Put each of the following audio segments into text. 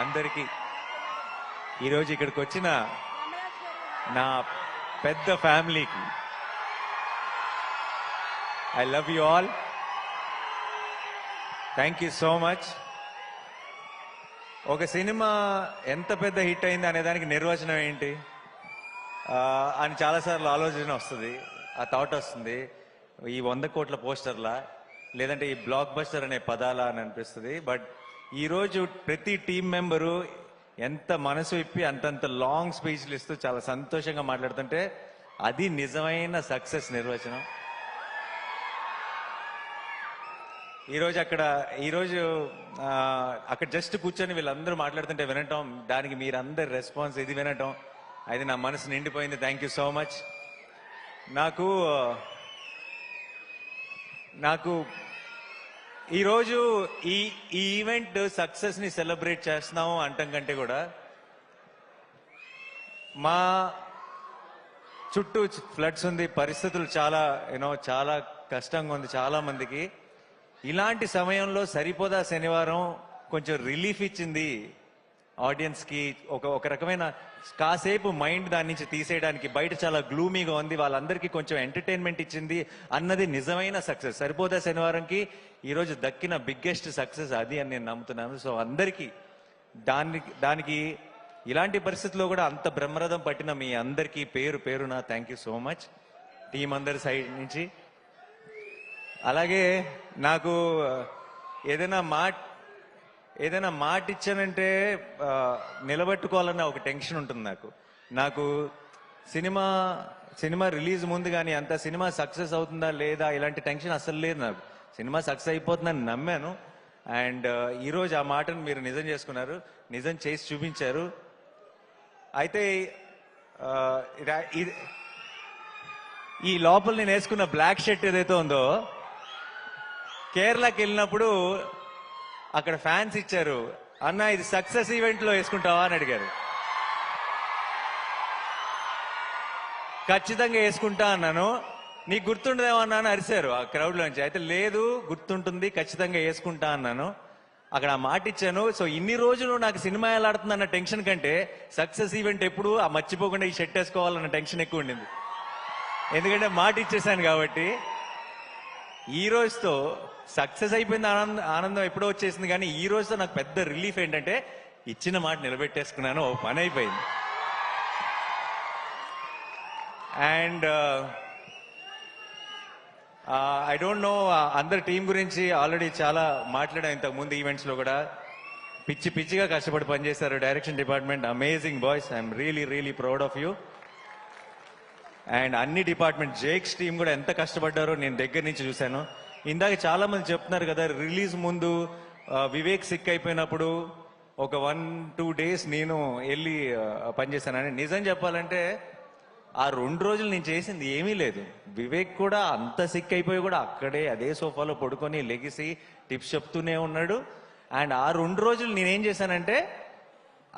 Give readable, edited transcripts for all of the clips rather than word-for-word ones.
అందరికీ ఈరోజు ఇక్కడికి వచ్చిన నా పెద్ద ఫ్యామిలీకి I love you all. Thank you so much. ఒక సినిమా ఎంత పెద్ద హిట్ అయింది అనే దానికి నిర్వచనం ఏంటి అని చాలాసార్లు ఆలోచన వస్తుంది, ఆ థాట్ వస్తుంది. ఈ 100 కోట్ల పోస్టర్లా లేదంటే ఈ బ్లాక్ బస్టర్ అనే పదాలా అని అనిపిస్తుంది. బట్ ఈరోజు ప్రతి టీం మెంబరు ఎంత మనసు ఇప్పి అంతంత లాంగ్ స్పీచ్లు ఇస్తూ చాలా సంతోషంగా మాట్లాడుతుంటే అది నిజమైన సక్సెస్ నిర్వచనం. ఈరోజు అక్కడ జస్ట్ కూర్చొని వీళ్ళందరూ మాట్లాడుతుంటే వినటం, దానికి మీరందరు రెస్పాన్స్ ఇది వినటం, అది నా మనసు నిండిపోయింది. Thank you so much. నాకు ఈరోజు ఈ ఈవెంట్ సక్సెస్ ని సెలబ్రేట్ చేస్తున్నాము అంటం కంటే కూడా మా చుట్టూ ఫ్లడ్స్ ఉంది, పరిస్థితులు చాలా చాలా కష్టంగా ఉంది చాలా మందికి. ఇలాంటి సమయంలో సరిపోదా శనివారం కొంచెం రిలీఫ్ ఇచ్చింది ఆడియన్స్ కి, ఒక రకమైన కాసేపు మైండ్ దాని నుంచి తీసేయడానికి. బయట చాలా గ్లూమీగా ఉంది, వాళ్ళందరికీ కొంచెం ఎంటర్టైన్మెంట్ ఇచ్చింది అన్నది నిజమైన సక్సెస్. సరిపోదా శనివారంకి ఈరోజు దక్కిన బిగ్గెస్ట్ సక్సెస్ అది అని నేను నమ్ముతున్నాను. సో అందరికీ దానికి ఇలాంటి పరిస్థితుల్లో కూడా అంత బ్రహ్మరథం పట్టిన మీ అందరికీ పేరు పేరున thank you so much team అందరి సైడ్ నుంచి. అలాగే నాకు ఏదైనా మాట ఇచ్చానంటే నిలబెట్టుకోవాలన్న ఒక టెన్షన్ ఉంటుంది నాకు సినిమా రిలీజ్ ముందు కానీ అంత సినిమా సక్సెస్ అవుతుందా లేదా ఇలాంటి టెన్షన్ అసలు లేదు నాకు. సినిమా సక్సెస్ అయిపోతుందని నమ్మాను. అండ్ ఈరోజు ఆ మాటను మీరు నిజం చేసుకున్నారు, నిజం చేసి చూపించారు. అయితే ఈ లోపల నేను వేసుకున్న బ్లాక్ షర్ట్ ఏదైతే ఉందో, కేరళకి వెళ్ళినప్పుడు అక్కడ ఫ్యాన్స్ ఇచ్చారు, అన్న ఇది సక్సెస్ ఈవెంట్ లో వేసుకుంటావా అని అడిగారు. ఖచ్చితంగా వేసుకుంటా అన్నాను. నీకు గుర్తుండదేమో అన్నాను, అరిశారు ఆ క్రౌడ్ లోంచి. అయితే లేదు గుర్తుంటుంది, ఖచ్చితంగా వేసుకుంటా అన్నాను. అక్కడ ఆ మాట ఇచ్చాను. సో ఇన్ని రోజులు నాకు సినిమా ఎలా ఆడుతుంది అన్న టెన్షన్ కంటే సక్సెస్ ఈవెంట్ ఎప్పుడు ఆ మర్చిపోకుండా ఈ షర్ట్ వేసుకోవాలన్న టెన్షన్ ఎక్కువ ఉండింది. ఎందుకంటే మాట ఇచ్చేసాను కాబట్టి. ఈ రోజుతో సక్సెస్ అయిపోయింది, ఆనందం ఎప్పుడో వచ్చేసింది. కానీ ఈ రోజుతో నాకు పెద్ద రిలీఫ్ ఏంటంటే ఇచ్చిన మాట నిలబెట్టేసుకున్నాను, ఓ పని అయిపోయింది. అండ్ ఐ డోంట్ నో, అందరి టీం గురించి ఆల్రెడీ చాలా మాట్లాడాం ఇంతకు ముందు ఈవెంట్స్ లో కూడా. పిచ్చిగా కష్టపడి పనిచేశారు direction department, amazing boys. I'm really proud of you. And అన్ని డిపార్ట్మెంట్, జేక్స్ టీం కూడా ఎంత కష్టపడ్డారో నేను దగ్గర నుంచి చూశాను. ఇందాక చాలా మంది చెప్తున్నారు కదా, రిలీజ్ ముందు వివేక్ సిక్ అయిపోయినప్పుడు ఒక 1-2 days నేను వెళ్ళి పనిచేశానని. నిజం చెప్పాలంటే ఆ 2 రోజులు నేను చేసింది ఏమీ లేదు. వివేక్ కూడా అంత సిక్ అయిపోయి కూడా అక్కడే అదే సోఫాలో పడుకొని లెగిసి టిప్స్ చెప్తూనే ఉన్నాడు. అండ్ ఆ 2 రోజులు నేనేం చేశానంటే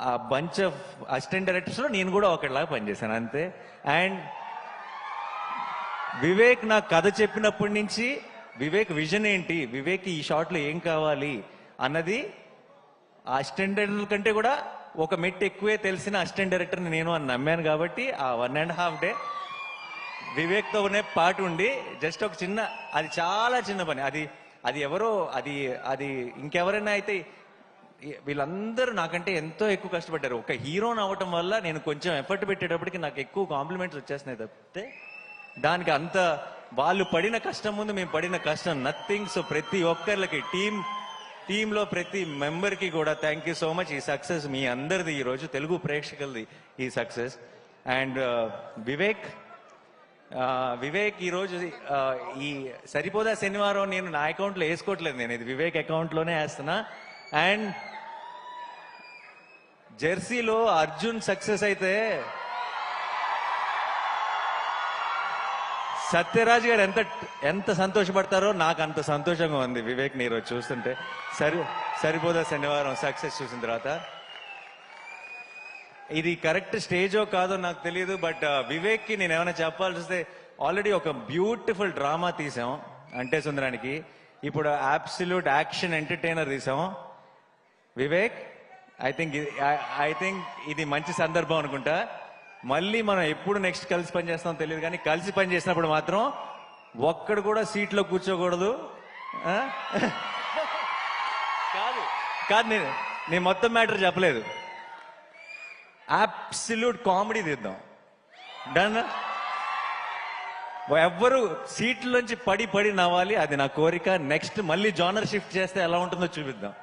ఆ బంచ్ ఆఫ్ అసిస్టెంట్ డైరెక్టర్స్ లో నేను కూడా ఒకటిలాగా పనిచేశాను అంతే. అండ్ వివేక్ నాకు కథ చెప్పినప్పటి నుంచి వివేక్ విజన్ ఏంటి, వివేక్ ఈ షాట్ లో ఏం కావాలి అన్నది ఆ అసిస్టెంట్ డైరెక్టర్ కంటే కూడా ఒక మెట్టు ఎక్కువే తెలిసిన అసిస్టెంట్ డైరెక్టర్ నేను అని నమ్మాను. కాబట్టి ఆ 1.5 day వివేక్ తోనే పాటు ఉండి జస్ట్ ఒక చిన్న, అది చాలా చిన్న పని, అది ఎవరో అది ఇంకెవరైనా అయితే వీళ్ళందరూ నాకంటే ఎంతో ఎక్కువ కష్టపడ్డారు. ఒక హీరోని అవ్వటం వల్ల నేను కొంచెం ఎఫర్ట్ పెట్టేటప్పటికి నాకు ఎక్కువ కాంప్లిమెంట్స్ వచ్చేస్తున్నాయి తప్పితే దానికి అంత వాళ్ళు పడిన కష్టం ముందు మేము పడిన కష్టం నథింగ్. సో ప్రతి ఒక్కరికి టీంలో ప్రతి మెంబర్ కి కూడా థ్యాంక్ యూ సో మచ్. ఈ సక్సెస్ మీ అందరిది, ఈ రోజు తెలుగు ప్రేక్షకులది ఈ సక్సెస్. అండ్ వివేక్ ఈరోజు ఈ సరిపోదా శనివారం నేను నా అకౌంట్ లో వేసుకోవట్లేదు, నేను ఇది వివేక్ అకౌంట్ లోనే వేస్తున్నా. అండ్ జెర్సీలో అర్జున్ సక్సెస్ అయితే సత్యరాజ్ గారు ఎంత సంతోషపడతారో నాకు అంత సంతోషంగా ఉంది వివేక్ ని ఈరోజు చూస్తుంటే. సరిపోదా శనివారం సక్సెస్ చూసిన తర్వాత. ఇది కరెక్ట్ స్టేజో కాదో నాకు తెలియదు, బట్ వివేక్ కి నేను ఏమైనా చెప్పాల్సి వస్తే, ఆల్రెడీ ఒక బ్యూటిఫుల్ డ్రామా తీసాం అంటే సుందరానికి, ఇప్పుడు అబ్సల్యూట్ యాక్షన్ ఎంటర్టైనర్ తీసాం. వివేక్ ఐ థింక్ ఇది మంచి సందర్భం అనుకుంటా. మళ్ళీ మనం ఎప్పుడు నెక్స్ట్ కలిసి పని చేస్తామో తెలియదు, కానీ కలిసి పని చేసినప్పుడు మాత్రం ఒక్కడు కూడా సీట్లో కూర్చోకూడదు. ఆ? కాదు కాదు నేను మొత్తం మ్యాటర్ చెప్పలేదు. అబ్సల్యూట్ కామెడీ తీద్దాం. డన్. ఎవ్వరు సీట్లోంచి పడి పడి నవ్వాలి, అది నా కోరిక. నెక్స్ట్ మళ్ళీ జానర్ షిఫ్ట్ చేస్తే ఎలా ఉంటుందో చూపిద్దాం.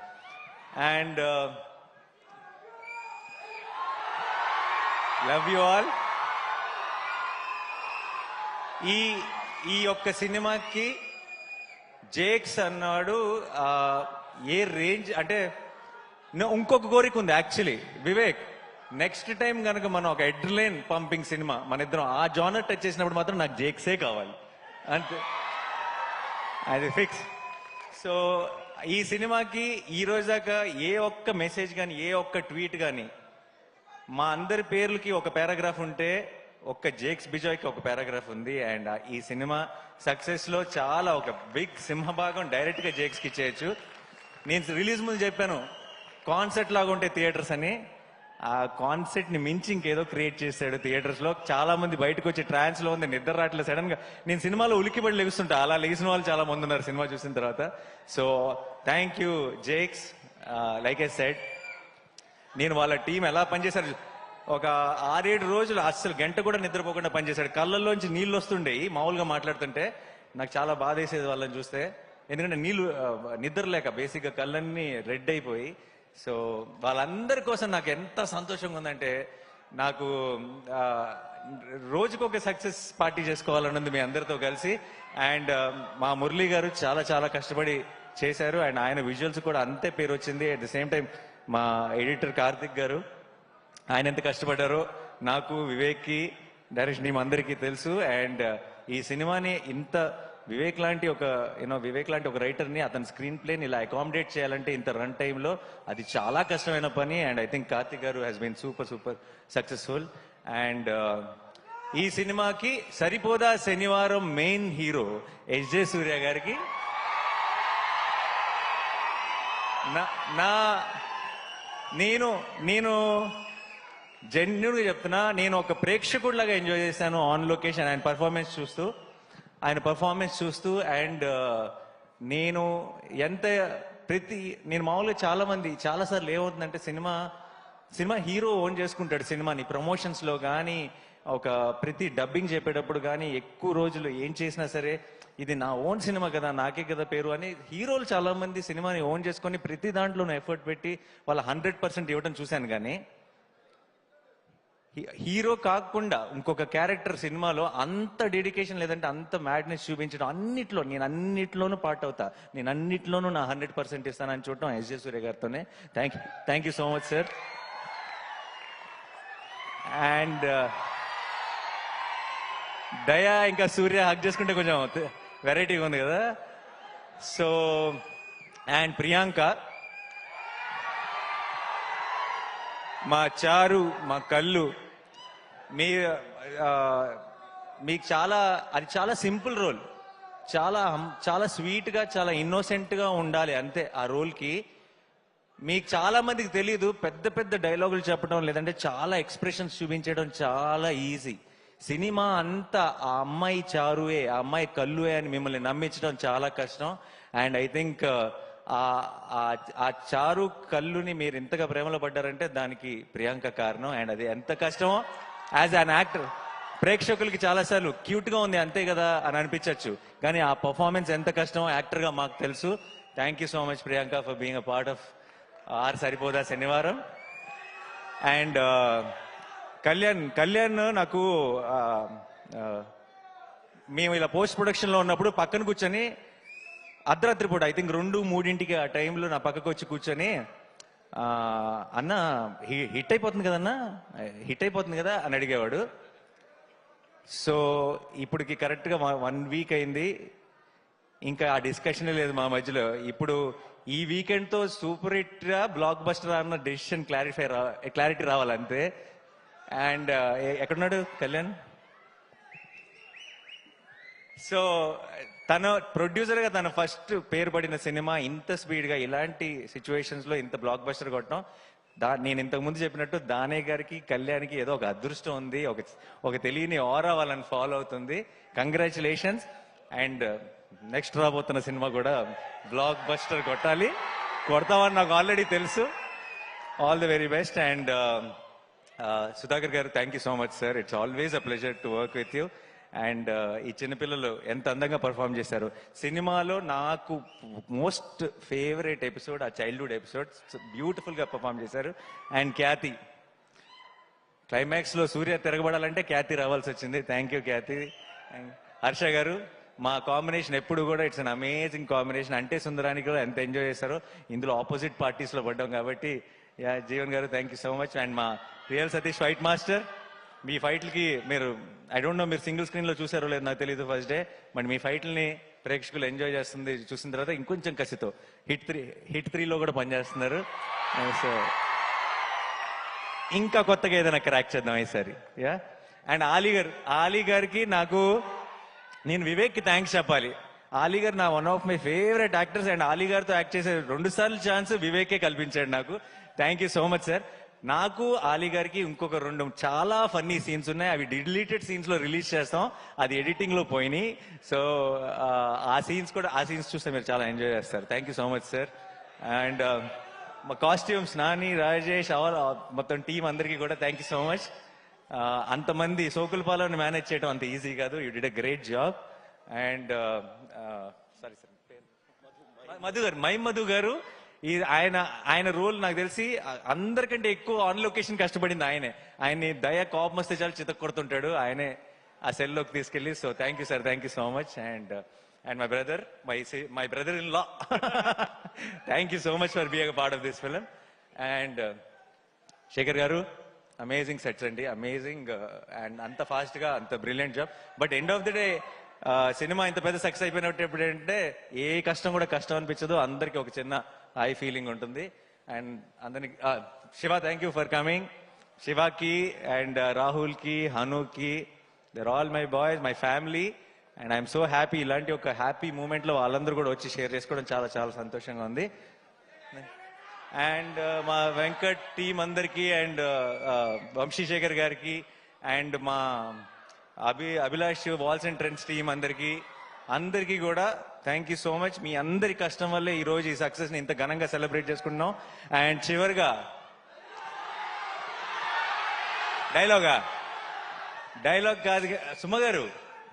And love you all. ఈ ఒక్క సినిమాకి జేక్స్ అన్నాడు ఏ రేంజ్ అంటే, ఇంకొక కోరిక ఉంది యాక్చువల్లీ వివేక్. నెక్స్ట్ టైం కనుక మనం ఒక ఎడ్రిలైన్ పంపింగ్ సినిమా మన ఇద్దరం ఆ జానర్ టచ్ చేసినప్పుడు మాత్రం నాకు జేక్సే కావాలి అంతే, అది ఫిక్స్. సో ఈ సినిమాకి ఈ రోజు దాకా ఏ ఒక్క మెసేజ్ కానీ ఏ ఒక్క ట్వీట్ కానీ, మా అందరి పేర్లకి ఒక పారాగ్రాఫ్ ఉంటే ఒక్క జేక్స్ బిజాయ్కి ఒక పారాగ్రాఫ్ ఉంది. అండ్ ఈ సినిమా సక్సెస్ లో చాలా ఒక బిగ్ సింహభాగం డైరెక్ట్ గా జేక్స్ కి ఇచ్చేయచ్చు. నేను రిలీజ్ ముందు చెప్పాను కాన్సెప్ట్ లాగా ఉంటే థియేటర్స్ అని. ఆ కాన్సెప్ట్ ని మించి ఇంకేదో క్రియేట్ చేశాడు థియేటర్స్ లో. చాలా మంది బయటకు వచ్చి ట్రాన్స్ లో ఉంది, నిద్ర రావట్లేదు. సడన్ గా నేను సినిమాలో ఉలిక్కిపడి లెగుస్తుంటా, అలా లెగిసిన వాళ్ళు చాలా మంది ఉన్నారు సినిమా చూసిన తర్వాత. So thank you Jakes. Like I said, నేను వాళ్ళ టీం ఎలా పనిచేశారు, ఒక 6-7 రోజులు అస్సలు గంట కూడా నిద్రపోకుండా పనిచేశాడు. కళ్ళల్లోంచి నీళ్ళు వస్తుండేవి మామూలుగా మాట్లాడుతుంటే. నాకు చాలా బాధ వేసేది వాళ్ళని చూస్తే, ఎందుకంటే నిద్ర లేక బేసిక్గా కళ్ళన్నీ రెడ్ అయిపోయి. సో వాళ్ళందరి కోసం నాకు ఎంత సంతోషంగా ఉందంటే, నాకు రోజుకొక సక్సెస్ పార్టీ చేసుకోవాలన్నది మీ అందరితో కలిసి. అండ్ మా మురళీ గారు చాలా చాలా కష్టపడి చేశారు, అండ్ ఆయన విజువల్స్ కూడా అంతే పేరు వచ్చింది. అట్ ద సేమ్ టైం మా ఎడిటర్ కార్తిక్ గారు, ఆయన ఎంత కష్టపడ్డారో నాకు, వివేక్కి, డైరెక్షన్ టీం అందరికీ తెలుసు. అండ్ ఈ సినిమాని ఇంత వివేక్ లాంటి ఒక రైటర్ని అతని స్క్రీన్ ప్లేని ఇలా అకామిడేట్ చేయాలంటే ఇంత రన్ టైంలో అది చాలా కష్టమైన పని. And I think Karthik garu has been super successful. And ఈ సినిమాకి సరిపోదా శనివారం మెయిన్ హీరో ఎస్జే సూర్య గారికి నేను జెన్యున్గా చెప్తున్నా, నేను ఒక ప్రేక్షకుడిలాగా ఎంజాయ్ చేశాను ఆన్ లొకేషన్ ఆయన పర్ఫార్మెన్స్ చూస్తూ. అండ్ నేను నేను మామూలుగా చాలాసార్లు ఏమవుతుందంటే, సినిమా హీరో ఓన్ చేసుకుంటాడు సినిమాని. ప్రమోషన్స్ లో కానీ ఒక ప్రతి డబ్బింగ్ చెప్పేటప్పుడు కానీ ఎక్కువ రోజులు ఏం చేసినా సరే ఇది నా ఓన్ సినిమా కదా, నాకే కదా పేరు అని హీరోలు చాలా మంది సినిమాని ఓన్ చేసుకొని ప్రతి దాంట్లోనూ ఎఫర్ట్ పెట్టి వాళ్ళ 100% ఇవ్వడం చూశాను. కానీ హీరో కాకుండా ఇంకొక క్యారెక్టర్ సినిమాలో అంత డెడికేషన్ లేదంటే అంత మ్యాడ్నెస్ చూపించడం, నేను అన్నిట్లోనూ పార్ట్ అవుతా, నేను అన్నిట్లోనూ నా 100% ఇస్తానని చూడటం ఎస్జే సూర్య గారితోనే. Thank you so much sir. And Daya ఇంకా సూర్య హక్ చేసుకుంటే కొంచెం వెరైటీగా ఉంది కదా. సో అండ్ ప్రియాంక, మా చారు, మా కళ్ళు, మీకు అది చాలా సింపుల్ రోల్, చాలా స్వీట్ గా చాలా ఇన్నోసెంట్ గా ఉండాలి అంతే ఆ రోల్ కి. మీకు చాలా మందికి తెలియదు, పెద్ద పెద్ద డైలాగులు చెప్పడం లేదంటే చాలా ఎక్స్ప్రెషన్స్ చూపించడం చాలా ఈజీ. సినిమా అంతా ఆ అమ్మాయి చారువే, ఆ అమ్మాయి కళ్ళువే అని మిమ్మల్ని నమ్మించడం చాలా కష్టం. అండ్ ఐ థింక్ ఆ చారు కళ్ళుని మీరు ఇంతగా ప్రేమలో పడ్డారంటే దానికి ప్రియాంక కారణం. అండ్ అది ఎంత కష్టమో యాజ్ అన్ యాక్టర్ ప్రేక్షకులకి చాలాసార్లు క్యూట్ గా ఉంది అంతే కదా అని అనిపించవచ్చు, కానీ ఆ పర్ఫార్మెన్స్ ఎంత కష్టమో యాక్టర్ గా మాకు తెలుసు. Thank you so much Priyanka for being a part of our Saripodhaa Sanivaaram. And Kalyan నాకు మేము ఇలా పోస్ట్ ప్రొడక్షన్ లో ఉన్నప్పుడు పక్కన కూర్చొని అర్ధరాత్రి పూట ఐ థింక్ 2-3 ఆ టైంలో నా పక్కకు వచ్చి కూర్చొని, అన్న హిట్ అయిపోతుంది కదా అని అడిగేవాడు. సో ఇప్పటికి కరెక్ట్గా 1 వీక్ అయింది, ఇంకా ఆ డిస్కషనే లేదు మా మధ్యలో. ఇప్పుడు ఈ వీకెండ్ తో సూపర్ హిట్ బ్లాక్ బస్టర్ అన్న డెసిషన్ క్లారిటీ రావాలంతే. అండ్ ఎక్కడున్నాడు కళ్యాణ్? సో తన ప్రొడ్యూసర్ గా తన ఫస్ట్ పేరు పడిన సినిమా ఇంత స్పీడ్ గా ఇలాంటి సిచ్యువేషన్స్ లో ఇంత బ్లాక్ బస్టర్ కొట్టడం నేను ఇంతకు ముందు చెప్పినట్టు దానే గారికి కళ్యాణ్కి ఏదో ఒక అదృష్టం ఉంది, ఒక తెలియని ఆరా వాళ్ళని ఫాలో అవుతుంది. కంగ్రాచులేషన్స్. అండ్ నెక్స్ట్ రాబోతున్న సినిమా కూడా బ్లాక్ బస్టర్ కొడతామని నాకు ఆల్రెడీ తెలుసు. All the very best. And Sudhakar garu, thank you so much sir. It's always a pleasure to work with you. And ఈ చిన్నపిల్లలు ఎంత అందంగా పర్ఫామ్ చేశారు. సినిమాలో నాకు మోస్ట్ ఫేవరెట్ ఎపిసోడ్ ఆ చైల్డ్హుడ్ ఎపిసోడ్, బ్యూటిఫుల్ గా పర్ఫామ్ చేశారు. అండ్ ఖ్యాతి, క్లైమాక్స్ లో సూర్య తిరగబడాలంటే ఖ్యాతి రావాల్సి వచ్చింది. థ్యాంక్ యూ ఖ్యాతి. హర్ష గారు, మా కాంబినేషన్ ఎప్పుడు కూడా ఇట్స్ అన్ అమేజింగ్ కాంబినేషన్. అంటే సుందరానికి కూడా ఎంత ఎంజాయ్ చేశారో, ఇందులో ఆపోజిట్ పార్టీస్ లో పడ్డాం కాబట్టి. యా జీవన్ గారు, thank you so much. And మా రియల్ సతీష్ ఫైట్ మాస్టర్, మీ ఫైట్లకి మీరు ఐ డోంట్ నో మీరు సింగిల్ స్క్రీన్ లో చూసారో లేదు నాకు తెలియదు ఫస్ట్ డే, బట్ మీ ఫైట్లని ప్రేక్షకులు ఎంజాయ్ చేస్తుంది. చూసిన తర్వాత ఇంకొంచెం కసితో హిట్ 3లో కూడా పనిచేస్తున్నారు. సో ఇంకా కొత్తగా ఏదైనా క్రాక్ చేద్దాం ఈసారి. యా. అండ్ ఆలీ గారికి నేను వివేక్కి థ్యాంక్స్ చెప్పాలి. ఆలీ గారు నా one of my favourite actors. And Ali గారితో యాక్ట్ చేసే 2 సార్లు ఛాన్స్ వివేకే కల్పించాడు నాకు. Thank you so much sir. నాకు ఆలీ గారికి ఇంకొక 2 చాలా ఫన్నీ సీన్స్ ఉన్నాయి. అవి డిలీటెడ్ సీన్స్ లో రిలీజ్ చేస్తాం, అది ఎడిటింగ్ లో పోయినాయి. సో ఆ సీన్స్ చూస్తే మీరు చాలా ఎంజాయ్ చేస్తారు. Thank you so much sir. And మా కాస్ట్యూమ్స్ నాని, రాజేష్, మొత్తం టీం అందరికీ కూడా థ్యాంక్ యూ సో మచ్. అంతమంది సోకులపాలను మేనేజ్ చేయడం అంత ఈజీ కాదు. You did a great job. And sorry sir, Madhu గారు, ఆయన రోల్ నాకు తెలిసి అందరికంటే ఎక్కువ ఆన్ లొకేషన్ కష్టపడింది ఆయన్ని దయ కోపం వస్తే చాలు చితక్ కొడుతుంటాడు, ఆయనే ఆ సెల్లోకి తీసుకెళ్ళి. So thank you sir, thank you so much. And my brother in law, thank you so much for being a part of this film. And Shekhar garu, amazing sets అండి, అమేజింగ్. అండ్ అంత ఫాస్ట్ గా అంత brilliant job. But end of the day cinema ఇంత పెద్ద success అయిపోయినట్టు ఏంటంటే ఏ కష్టం కూడా కష్టం అనిపించదు, అందరికి ఒక చిన్న హై ఫీలింగ్ ఉంటుంది. అండ్ అందరికి Shiva, thank you for coming. శివాకి అండ్ రాహుల్ కి, హనుకి, there all my boys, my family. And I'm so happy. ఇలాంటి ఒక హ్యాపీ మూమెంట్ లో వాళ్ళందరూ కూడా వచ్చి షేర్ చేసుకోవడం చాలా చాలా సంతోషంగా ఉంది. అండ్ మా వెంకట్ టీం అందరికి, అండ్ వంశీశేఖర్ గారికి, అండ్ మా Abhilash walls and trends team అందరికీ కూడా థ్యాంక్ యూ సో మచ్. మీ అందరి కష్టం వల్లే ఈ రోజు ఈ సక్సెస్ ని ఇంత ఘనంగా సెలబ్రేట్ చేసుకుంటున్నాం. అండ్ చివరిగా డైలాగ్ కాదు Suma garu,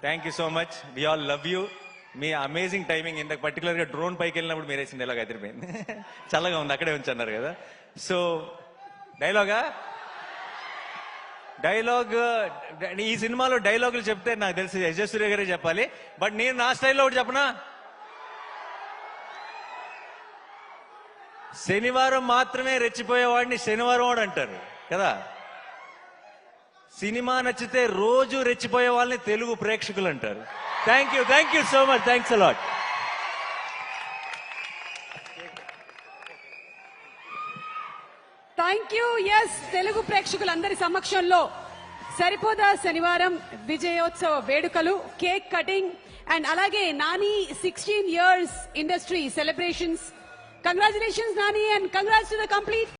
thank you so much. We all love you. మీ అమేజింగ్ టైమింగ్. ఇంత పర్టికులర్ గా డ్రోన్ పైకి వెళ్ళినప్పుడు మీరు వేసిన డైలాగ్ అదిరిపోయింది. చల్లగా ఉంది, అక్కడే ఉంచన్నారు కదా. సో డైలాగ్ ఈ సినిమాలో డైలాగులు చెప్తే నాకు తెలిసి యశస్ సూర్య గారే చెప్పాలి. బట్ నేను నా స్టైల్లో ఒకటి చెప్పనా, శనివారం మాత్రమే రెచ్చిపోయేవాడిని శనివారం వాడు అంటారు కదా. సినిమా నచ్చితే రోజు రెచ్చిపోయే వాళ్ళని తెలుగు ప్రేక్షకులు అంటారు. Thank you so much. Thanks a lot. Thank you. Yes, Telugu ప్రేక్షకులందరి సమక్షంలో సరిపోదా శనివారం విజయోత్సవ వేడుకలు, కేక్ కటింగ్, అండ్ అలాగే Nani 16 years industry celebrations. Congratulations Nani, and congrats to the complete